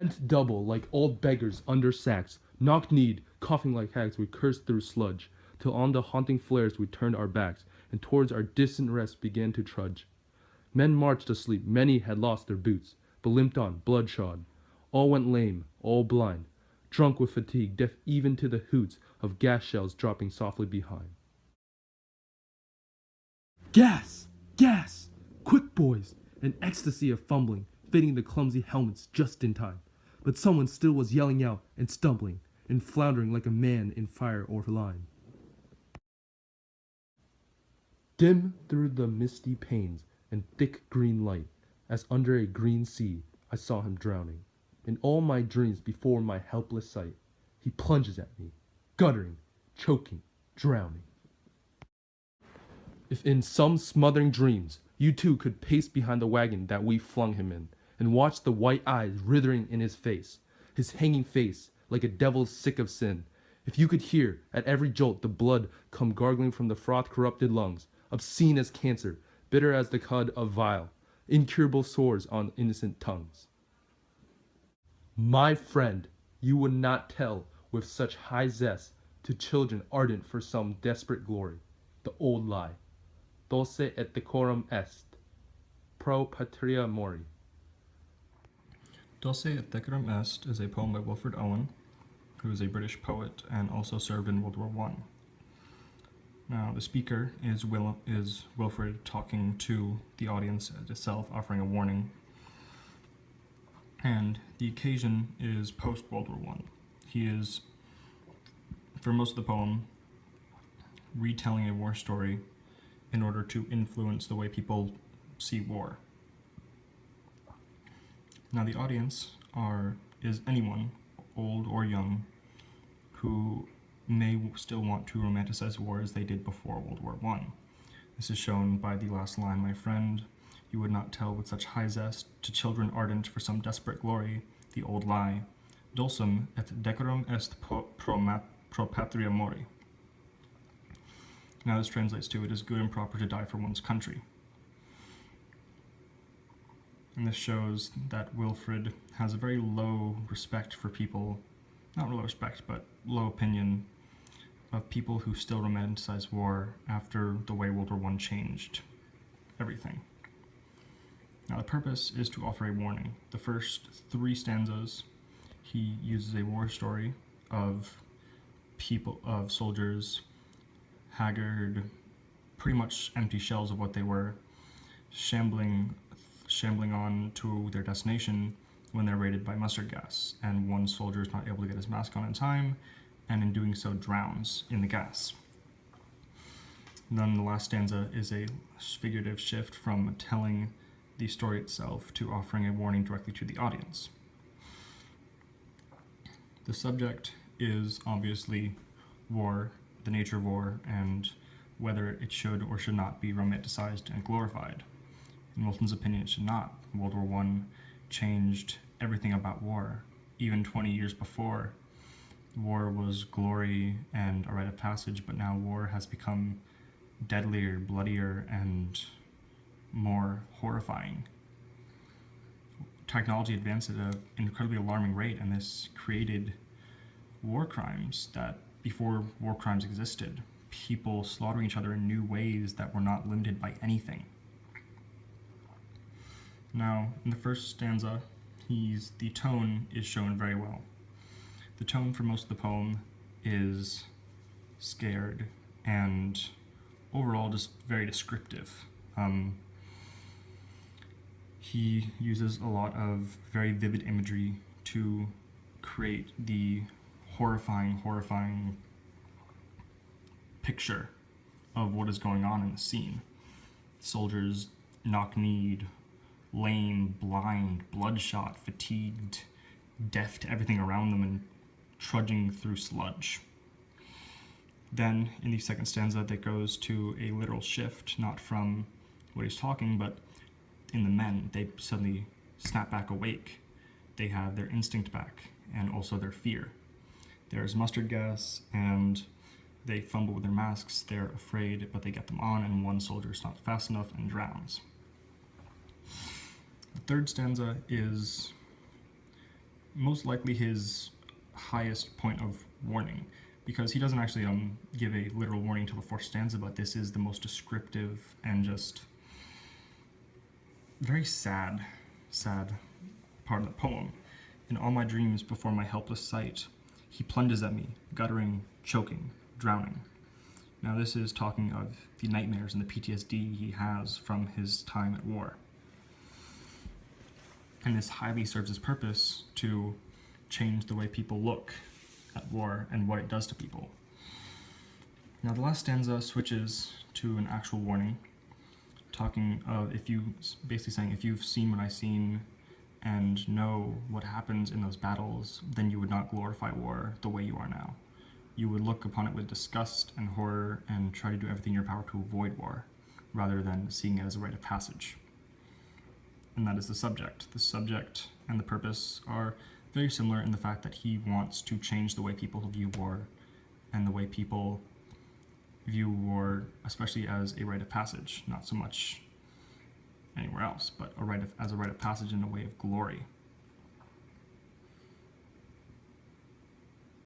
Bent double like old beggars under sacks, knock-kneed, coughing like hags, we cursed through sludge, till on the haunting flares we turned our backs, and towards our distant rest began to trudge. Men marched asleep, many had lost their boots, but limped on, bloodshod. All went lame, all blind, drunk with fatigue, deaf even to the hoots of gas shells dropping softly behind. Gas! Gas! Quick, boys! An ecstasy of fumbling, fitting the clumsy helmets just in time. But someone still was yelling out and stumbling, and floundering like a man in fire or line. Dim through the misty panes and thick green light, as under a green sea, I saw him drowning. In all my dreams before my helpless sight, he plunges at me, guttering, choking, drowning. If in some smothering dreams you too could pace behind the wagon that we flung him in, and watch the white eyes writhing in his hanging face like a devil sick of sin, if you could hear at every jolt the blood come gargling from the froth-corrupted lungs, obscene as cancer, bitter as the cud of vile, incurable sores on innocent tongues. My friend, you would not tell with such high zest to children ardent for some desperate glory, the old lie. Dulce et decorum est, pro patria mori. Dulce et Decorum Est is a poem by Wilfred Owen, who is a British poet and also served in World War I. Now, the speaker is Wilfred talking to the audience itself, offering a warning. And the occasion is post-World War I. He is, for most of the poem, retelling a war story in order to influence the way people see war. Now, the audience is anyone, old or young, who may still want to romanticize war as they did before World War I. This is shown by the last line, my friend, you would not tell with such high zest to children ardent for some desperate glory, the old lie. Dulcem et decorum est pro patria mori. Now this translates to, it is good and proper to die for one's country. And this shows that Wilfred has a very low respect for people, not low respect, but low opinion of people who still romanticize war after the way World War I changed everything. Now the purpose is to offer a warning. The first 3 stanzas, he uses a war story of soldiers, haggard, pretty much empty shells of what they were, shambling on to their destination when they're raided by mustard gas, and one soldier is not able to get his mask on in time, and in doing so drowns in the gas. And then the last stanza is a figurative shift from telling the story itself to offering a warning directly to the audience. The subject is obviously war, the nature of war, and whether it should or should not be romanticized and glorified. In Wilson's opinion, it should not. World War I changed everything about war. Even 20 years before, war was glory and a rite of passage, but now war has become deadlier, bloodier, and more horrifying. Technology advanced at an incredibly alarming rate, and this created war crimes that before war crimes existed. People slaughtering each other in new ways that were not limited by anything. Now, in the first stanza, the tone is shown very well. The tone for most of the poem is scared and overall just very descriptive. He uses a lot of very vivid imagery to create the horrifying picture of what is going on in the scene. Soldiers knock-kneed, lame, blind, bloodshot, fatigued, deaf to everything around them, and trudging through sludge. Then, in the second stanza, that goes to a literal shift, not from what he's talking, but in the men, they suddenly snap back awake. They have their instinct back, and also their fear. There's mustard gas, and they fumble with their masks. They're afraid, but they get them on, and one soldier is not fast enough and drowns. The third stanza is most likely his highest point of warning, because he doesn't actually give a literal warning till the fourth stanza, but this is the most descriptive and just very sad part of the poem. In all my dreams before my helpless sight, he plunges at me, guttering, choking, drowning. Now this is talking of the nightmares and the PTSD he has from his time at war. And this highly serves its purpose to change the way people look at war and what it does to people. Now the last stanza switches to an actual warning, talking of basically saying, if you've seen what I've seen and know what happens in those battles, then you would not glorify war the way you are now. You would look upon it with disgust and horror and try to do everything in your power to avoid war, rather than seeing it as a rite of passage. And that is the subject. The subject and the purpose are very similar in the fact that he wants to change the way people view war and the way people view war, especially as a rite of passage, not so much anywhere else, but as a rite of passage in a way of glory.